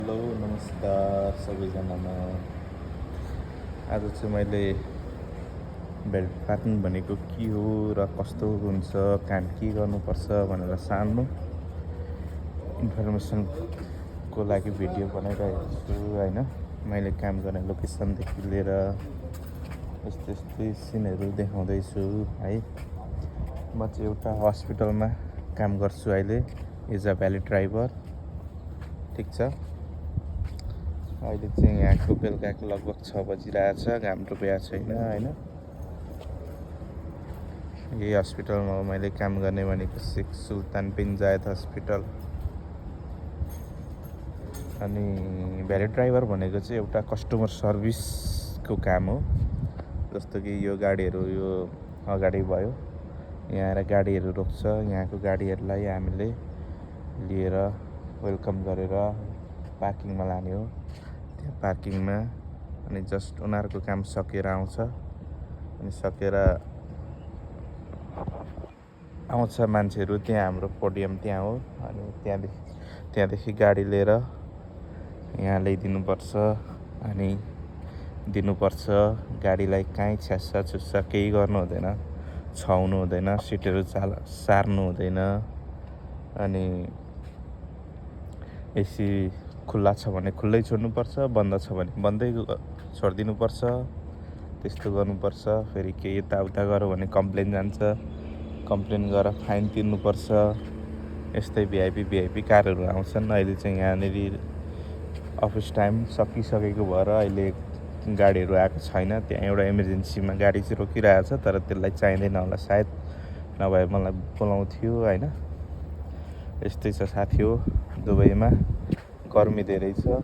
Hello नमस्कार सबैजनामा। आज चाहिँ मैले बेल्ट पार्किङ भनेको के हो र कस्तो हुन्छ, काम के गर्नुपर्छ भनेर सानो इन्फर्मेसनको लागि भिडियो बनाइरहेको छु होइन। मैले काम गर्ने लोकेसनदेखि लिएर यस्तै सिनहरू देखाउँदैछु है। म चाहिँ एउटा हस्पिटलमा काम गर्छु अहिले एज अ भ्याली ड्राइभर। ठिक छ। अहिले चाहिँ यहाँको बेलुकाको लगभग 6 बजिरहेछ, घाम डुबेको छैन होइन। यही हस्पिटलमा मैले काम गर्ने भनेको शेख सुल्तान बिन जायद हस्पिटल। अनि भ्याली ड्राइभर भनेको चाहिँ एउटा कस्टमर सर्भिसको काम हो। जस्तो कि यो गाडीहरू यो अगाडि भयो, यहाँ आएर गाडीहरू रोक्छ, यहाँको गाडीहरूलाई हामीले लिएर वेलकम गरेर पार्किङमा लाने हो। त्यहाँ पार्किङमा अनि जस्ट उनीहरूको काम सकेर आउँछ, अनि सकेर आउँछ मान्छेहरू। त्यहाँ हाम्रो पोडियम त्यहाँ हो, अनि त्यहाँदेखि गाडी लिएर यहाँ ल्याइदिनुपर्छ अनि दिनुपर्छ। गाडीलाई काहीँ छ्यास्सा छुस्सा केही गर्नु हुँदैन, छाउनु हुँदैन, सिटहरू सार्नु हुँदैन। अनि एसी खुल्ला छ भने खुल्लै छोड्नुपर्छ, बन्द छ भने बन्दै छोडिदिनुपर्छ। त्यस्तो गर्नुपर्छ। फेरि केही यताउता गऱ्यो भने कम्प्लेन जान्छ, कम्प्लेन गरेर फाइन तिर्नुपर्छ। यस्तै भिआइपी कारहरू आउँछन्। अहिले चाहिँ यहाँनिर अफिस टाइम सकिसकेको भएर अहिले गाडीहरू आएको छैन। त्यहाँ एउटा इमर्जेन्सीमा गाडी चाहिँ रोकिरहेको छ, तर त्यसलाई चाहिँदैन होला सायद, नभए मलाई बोलाउँथ्यो होइन। यस्तै छ साथी हो। दुबईमा गर्मी धेरै छ,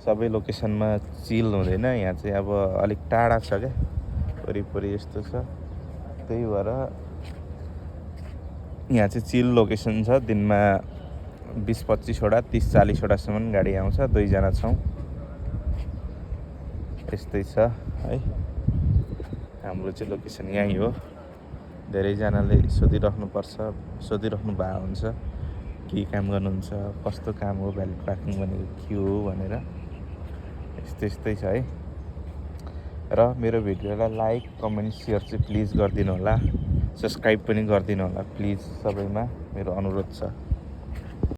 सबै लोकेसनमा चिल हुँदैन। यहाँ चाहिँ अब अलिक टाढा छ क्या, वरिपरि यस्तो छ। त्यही भएर यहाँ चाहिँ चिल लोकेसन छ। दिनमा 20-25वटा 30-40वटासम्म गाडी आउँछ। 2 जना छौँ। यस्तै छ है। हाम्रो चाहिँ लोकेसन यहीँ हो। धेरैजनाले सोधिराख्नु भएको हुन्छ के काम गर्नुहुन्छ, कस्तो काम हो, भ्याली पार्किङ भनेको के हो भनेर। यस्तै छ है। र मेरो भिडियोलाई लाइक कमेन्ट सेयर चाहिँ प्लिज गरिदिनु होला, सब्सक्राइब पनि गरिदिनु होला प्लिज। सबैमा मेरो अनुरोध छ।